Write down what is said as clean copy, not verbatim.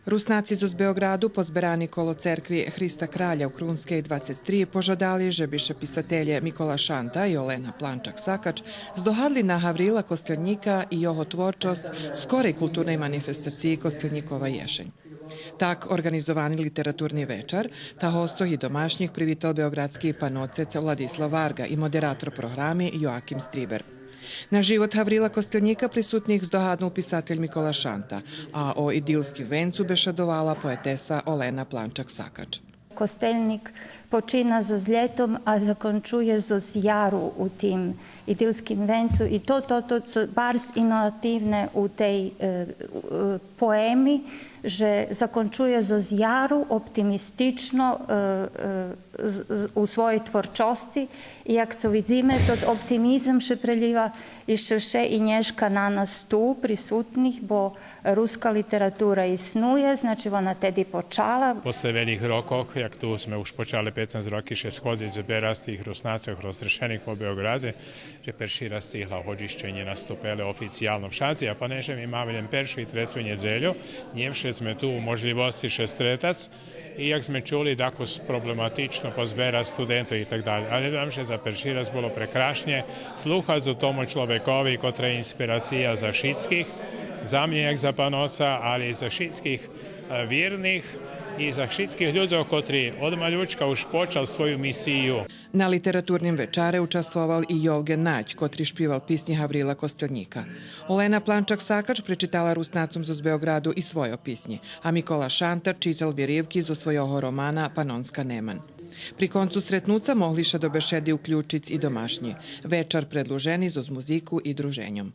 Rusnaci z Beogradu pozberani kolo cerkvi Hrista Kralja u Krunskej 23 požadali, že biše pisatelje Mikola Šanta i Olena Plančak-Sakač zdohadli na Havrila Kostelnika i jeho tvorčost skorej kulturnoj manifestaciji Kostelnikova ješenj. Tak organizovani literaturni večer, ta hosto i domašnjih privital beogradski panovcec Vladislav Varga i moderator programi Joakim Striber. Na život Havrila Kostelnika prisutnih zdohadnul pisatelj Mikola Šanta, a o idilskim vencu bešadovala poetesa Olena Plančak-Sakač. Kostelnik počina z ljetom, a zakončuje z jaru u tim idilskim vencu i to so bars inovativne u tej poemi, že zakončuje z jaru optimistično u svojej tvorčosci i jak co widzimy, to optimizm še preljiva še i nješka na nas tu prisutnih, bo ruska literatura isnuje, znači ona tedy počala. Posle velikih rokov, jak tu sme už počali 15 roky še schodzi z berastých rusnacov roztrešených po Beograde, že perši raz stihla hođišćenje nastupele oficijalno v Šaci, a pa neže mi máme len peršu i trecu nedelju, njemše sme tu u možljivosti še stretac, i jak sme čuli, tako problematično pozbera studentov i tak dalje. Ali znam, že za perši raz bolo prekrašnje sluha za tomu človekovi, kotra je inspiracija za šickih, za mne jak za panovca, ali i za šickih vjernih i za šickih ľudov, kotri od maljučka už počal svoju misiju. Na literaturnim večare učestvoval i Jovgen Nać, kotri špival pisnji Havrila Kostelnika. Olena Plančak-Sakač prečitala Rusnacom z Beogradu i svoje pisnji, a Mikola Šanta čital virivki zo svojho romana Panonska Neman. Pri koncu sretnuca mohliše do bešedi uključic i domašnji. Večar predluženi z muziku i druženjom.